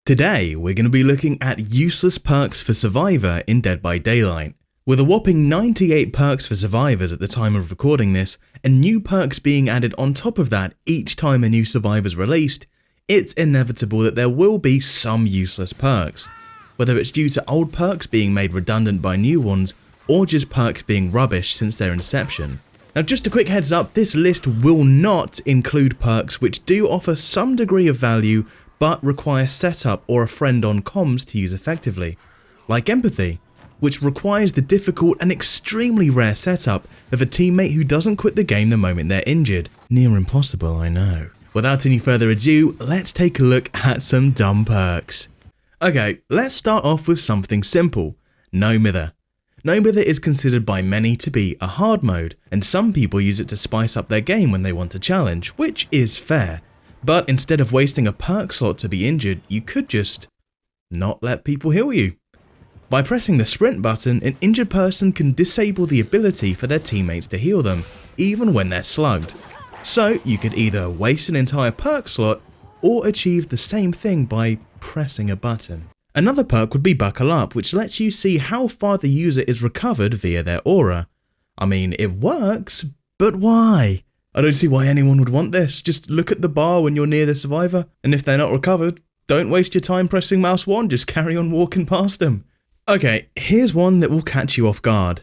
Today, we're going to be looking at useless perks for Survivor in Dead by Daylight. With a whopping 98 perks for survivors at the time of recording this, and new perks being added on top of that each time a new survivor is released, it's inevitable that there will be some useless perks. Whether it's due to old perks being made redundant by new ones, or just perks being rubbish since their inception. Now just a quick heads up, this list will not include perks which do offer some degree of value but require setup or a friend on comms to use effectively, like empathy, which requires the difficult and extremely rare setup of a teammate who doesn't quit the game the moment they're injured. Near impossible, I know. Without any further ado, let's take a look at some dumb perks. Okay, let's start off with something simple, No Mither. No Mither is considered by many to be a hard mode, and some people use it to spice up their game when they want a challenge, which is fair. But instead of wasting a perk slot to be injured, you could just not let people heal you. By pressing the sprint button, an injured person can disable the ability for their teammates to heal them, even when they're slugged. So you could either waste an entire perk slot, or achieve the same thing by pressing a button. Another perk would be Buckle Up, which lets you see how far the user is recovered via their aura. I mean, it works, but why? I don't see why anyone would want this. Just look at the bar when you're near the survivor, and if they're not recovered, don't waste your time pressing mouse 1, just carry on walking past them. Okay, here's one that will catch you off guard.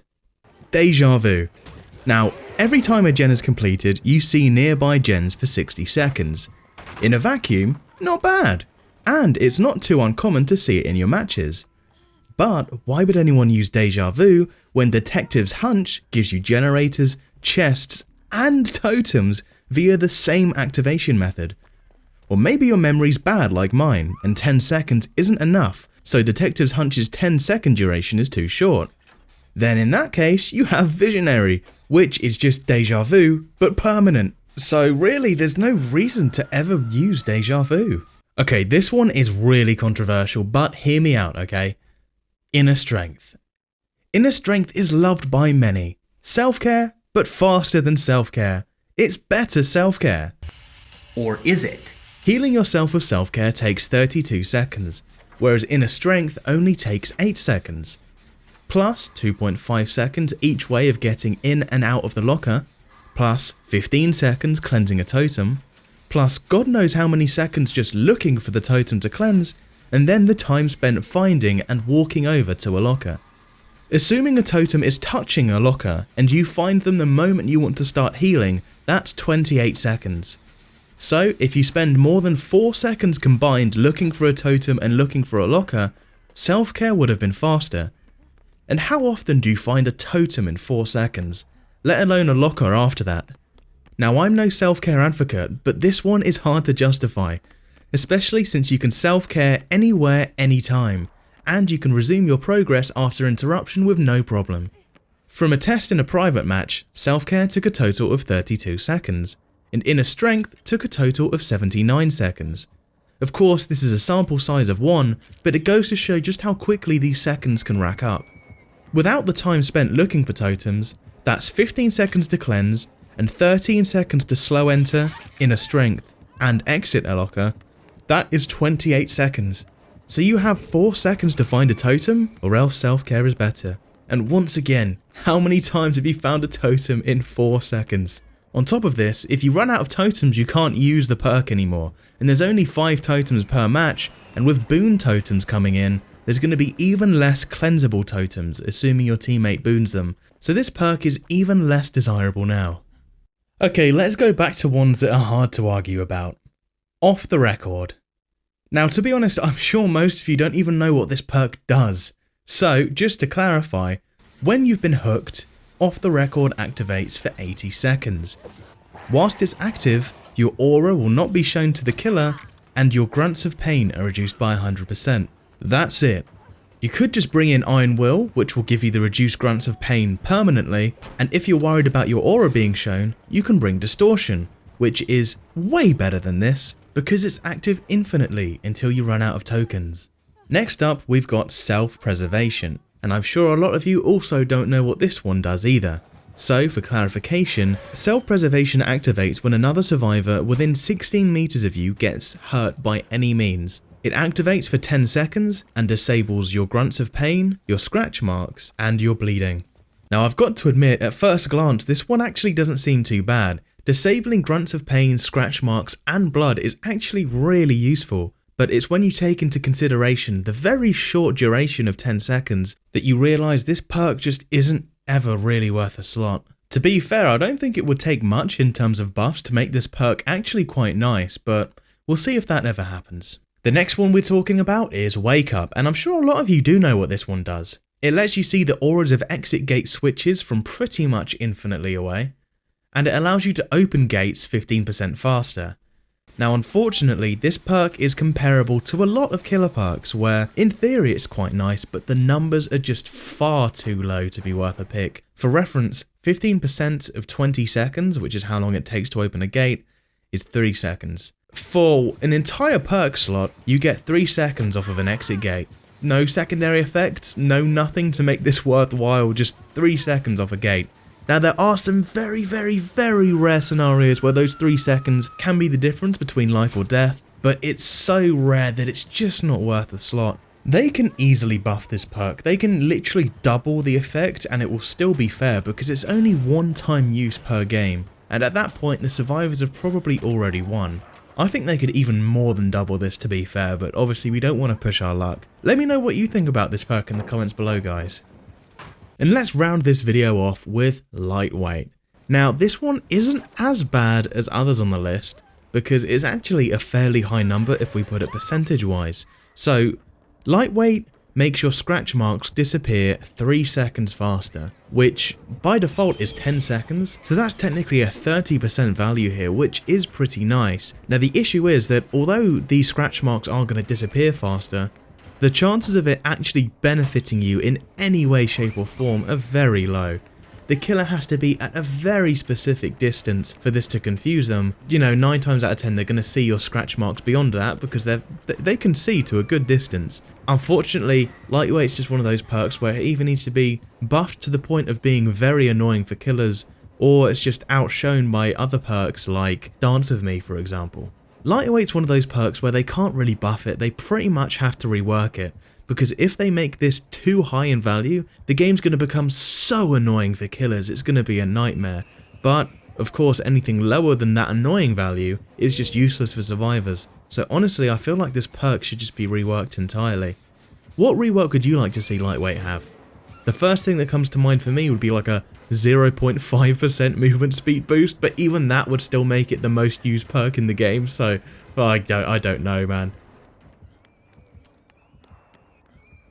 Deja Vu. Now, every time a gen is completed, you see nearby gens for 60 seconds. In a vacuum, not bad. And it's not too uncommon to see it in your matches. But why would anyone use Deja Vu when Detective's Hunch gives you generators, chests, and totems via the same activation method? Or maybe your memory's bad like mine, and 10 seconds isn't enough, so Detective's Hunch's 10-second duration is too short. Then in that case, you have Visionary, which is just Deja Vu, but permanent. So really, there's no reason to ever use Deja Vu. Okay, this one is really controversial, but hear me out, okay? Inner Strength. Inner Strength is loved by many. Self-care, but faster than self-care. It's better self-care. Or is it? Healing yourself with self-care takes 32 seconds, whereas Inner Strength only takes 8 seconds. Plus 2.5 seconds each way of getting in and out of the locker, plus 15 seconds cleansing a totem, plus God knows how many seconds just looking for the totem to cleanse, and then the time spent finding and walking over to a locker. Assuming a totem is touching a locker and you find them the moment you want to start healing, that's 28 seconds. So if you spend more than 4 seconds combined looking for a totem and looking for a locker, self-care would have been faster. And how often do you find a totem in 4 seconds, let alone a locker after that? Now I'm no self-care advocate, but this one is hard to justify, especially since you can self-care anywhere, anytime, and you can resume your progress after interruption with no problem. From a test in a private match, self-care took a total of 32 seconds, and Inner Strength took a total of 79 seconds. Of course, this is a sample size of 1, but it goes to show just how quickly these seconds can rack up. Without the time spent looking for totems, that's 15 seconds to cleanse, and 13 seconds to slow enter, Inner Strength, and exit a locker. That is 28 seconds. So you have 4 seconds to find a totem, or else self-care is better. And once again, how many times have you found a totem in 4 seconds? On top of this, if you run out of totems you can't use the perk anymore, and there's only 5 totems per match, and with boon totems coming in, there's going to be even less cleansable totems, assuming your teammate boons them, so this perk is even less desirable now. Okay, let's go back to ones that are hard to argue about. Off the Record. Now to be honest, I'm sure most of you don't even know what this perk does. So, just to clarify, when you've been hooked, Off the Record activates for 80 seconds. Whilst it's active, your aura will not be shown to the killer, and your grunts of pain are reduced by 100%. That's it. You could just bring in Iron Will, which will give you the reduced grunts of pain permanently, and if you're worried about your aura being shown, you can bring Distortion, which is way better than this, because it's active infinitely until you run out of tokens. Next up, we've got Self-Preservation, and I'm sure a lot of you also don't know what this one does either. So, for clarification, Self-Preservation activates when another survivor within 16 meters of you gets hurt by any means. It activates for 10 seconds and disables your grunts of pain, your scratch marks, and your bleeding. Now I've got to admit, at first glance, this one actually doesn't seem too bad. Disabling grunts of pain, scratch marks, and blood is actually really useful, but it's when you take into consideration the very short duration of 10 seconds that you realise this perk just isn't ever really worth a slot. To be fair, I don't think it would take much in terms of buffs to make this perk actually quite nice, but we'll see if that ever happens. The next one we're talking about is Wake Up, and I'm sure a lot of you do know what this one does. It lets you see the auras of exit gate switches from pretty much infinitely away, and it allows you to open gates 15% faster. Now unfortunately, this perk is comparable to a lot of killer perks where, in theory it's quite nice, but the numbers are just far too low to be worth a pick. For reference, 15% of 20 seconds, which is how long it takes to open a gate, is 3 seconds. For an entire perk slot, you get 3 seconds off of an exit gate. No secondary effects, no nothing to make this worthwhile, just 3 seconds off a gate. Now there are some very rare scenarios where those 3 seconds can be the difference between life or death, but it's so rare that it's just not worth the slot. They can easily buff this perk, they can literally double the effect and it will still be fair because it's only one time use per game, and at that point the survivors have probably already won. I think they could even more than double this to be fair, but obviously we don't want to push our luck. Let me know what you think about this perk in the comments below, guys. And let's round this video off with Lightweight. Now this one isn't as bad as others on the list, because it's actually a fairly high number if we put it percentage wise. So Lightweight makes your scratch marks disappear 3 seconds faster, which by default is 10 seconds, so that's technically a 30% value here, which is pretty nice. Now the issue is that although these scratch marks are going to disappear faster, the chances of it actually benefiting you in any way, shape or form are very low. The killer has to be at a very specific distance for this to confuse them. You know, 9 times out of 10 they're going to see your scratch marks beyond that because they can see to a good distance. Unfortunately, Lightweight's just one of those perks where it either needs to be buffed to the point of being very annoying for killers, or it's just outshone by other perks like Dance With Me, for example. Lightweight's one of those perks where they can't really buff it, they pretty much have to rework it, because if they make this too high in value, the game's going to become so annoying for killers, it's going to be a nightmare. But, of course, anything lower than that annoying value is just useless for survivors. So honestly, I feel like this perk should just be reworked entirely. What rework would you like to see Lightweight have? The first thing that comes to mind for me would be like a 0.5% movement speed boost, but even that would still make it the most used perk in the game, so well, I don't know, man.